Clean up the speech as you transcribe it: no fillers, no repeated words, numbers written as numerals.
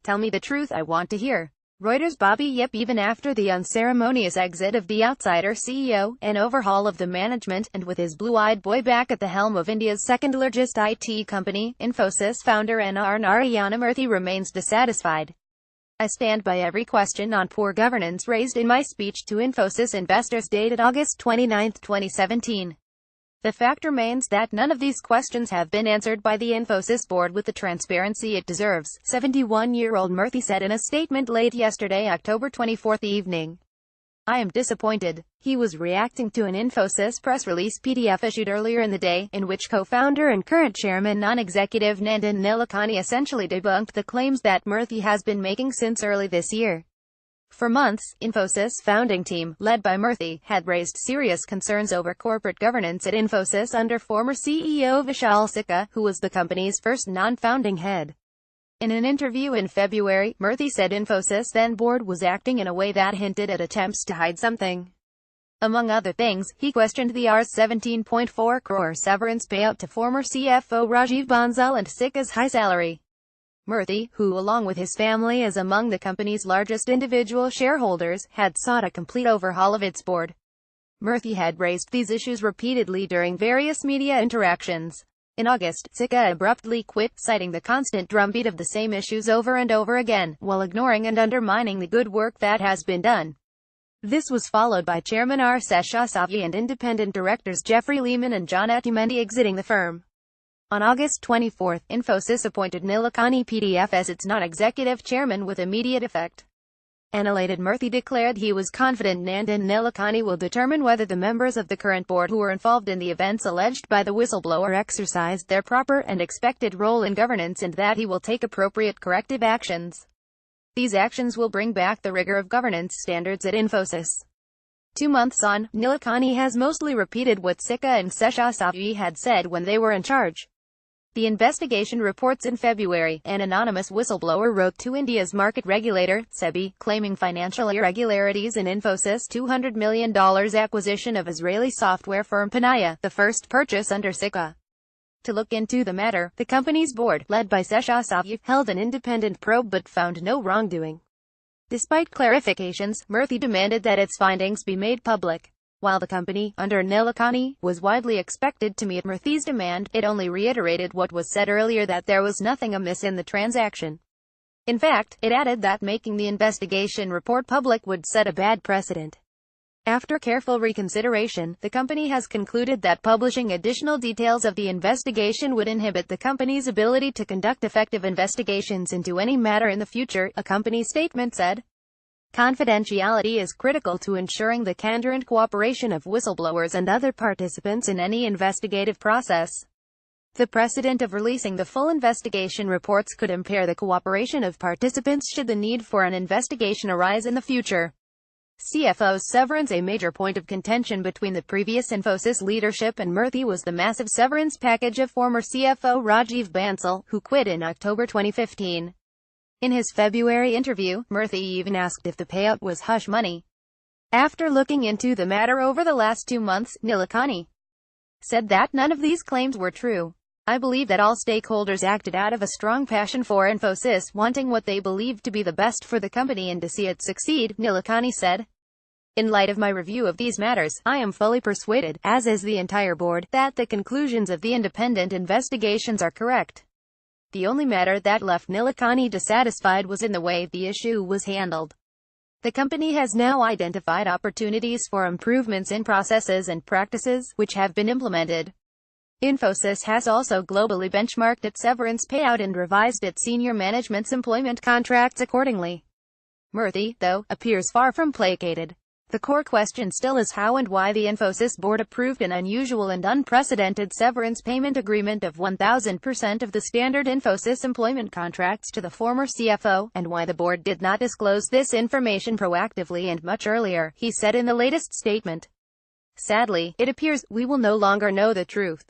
Tell me the truth, I want to hear. ReutersBobby Yip Even after the unceremonious exit of the outsider CEO, an overhaul of the management, and with his blue-eyed boy back at the helm of India's second-largest IT company, Infosys founder Narayana Murthy remains dissatisfied. I stand by every question on poor governance raised in my speech to Infosys investors dated August 29, 2017. The fact remains that none of these questions have been answered by the Infosys board with the transparency it deserves, 71-year-old Murthy said in a statement late yesterday, October 24 evening. I am disappointed. He was reacting to an Infosys press release PDF issued earlier in the day, in which co-founder and current chairman non-executive Nandan Nilekani essentially debunked the claims that Murthy has been making since early this year. For months, Infosys' founding team, led by Murthy, had raised serious concerns over corporate governance at Infosys under former CEO Vishal Sikka, who was the company's first non-founding head. In an interview in February, Murthy said Infosys' then board was acting in a way that hinted at attempts to hide something. Among other things, he questioned the Rs. 17.4 crore severance payout to former CFO Rajiv Bansal and Sikka's high salary. Murthy, who along with his family is among the company's largest individual shareholders, had sought a complete overhaul of its board. Murthy had raised these issues repeatedly during various media interactions. In August, Sikka abruptly quit, citing the constant drumbeat of the same issues over and over again, while ignoring and undermining the good work that has been done. This was followed by Chairman R. Seshasavy and independent directors Jeffrey Lehman and John Ettumendi exiting the firm. On August 24, Infosys appointed Nilekani PDF as its non-executive chairman with immediate effect. An elated Murthy declared he was confident Nandan Nilekani will determine whether the members of the current board who were involved in the events alleged by the whistleblower exercised their proper and expected role in governance and that he will take appropriate corrective actions. These actions will bring back the rigor of governance standards at Infosys. 2 months on, Nilekani has mostly repeated what Sikka and Seshasavy had said when they were in charge. The investigation reports in February, an anonymous whistleblower wrote to India's market regulator, SEBI, claiming financial irregularities in Infosys' $200 million acquisition of Israeli software firm Panaya, the first purchase under Sikka. To look into the matter, the company's board, led by Seshasavy, held an independent probe but found no wrongdoing. Despite clarifications, Murthy demanded that its findings be made public. While the company, under Nilekani, was widely expected to meet Murthy's demand, it only reiterated what was said earlier that there was nothing amiss in the transaction. In fact, it added that making the investigation report public would set a bad precedent. After careful reconsideration, the company has concluded that publishing additional details of the investigation would inhibit the company's ability to conduct effective investigations into any matter in the future, a company statement said. Confidentiality is critical to ensuring the candor and cooperation of whistleblowers and other participants in any investigative process. The precedent of releasing the full investigation reports could impair the cooperation of participants should the need for an investigation arise in the future. CFO's severance. A major point of contention between the previous Infosys leadership and Murthy was the massive severance package of former CFO Rajiv Bansal, who quit in October 2015. In his February interview, Murthy even asked if the payout was hush money. After looking into the matter over the last 2 months, Nilekani said that none of these claims were true. I believe that all stakeholders acted out of a strong passion for Infosys, wanting what they believed to be the best for the company and to see it succeed, Nilekani said. In light of my review of these matters, I am fully persuaded, as is the entire board, that the conclusions of the independent investigations are correct. The only matter that left Nilekani dissatisfied was in the way the issue was handled. The company has now identified opportunities for improvements in processes and practices, which have been implemented. Infosys has also globally benchmarked its severance payout and revised its senior management's employment contracts accordingly. Murthy, though, appears far from placated. The core question still is how and why the Infosys board approved an unusual and unprecedented severance payment agreement of 1,000% of the standard Infosys employment contracts to the former CFO, and why the board did not disclose this information proactively and much earlier, he said in the latest statement. Sadly, it appears we will no longer know the truth.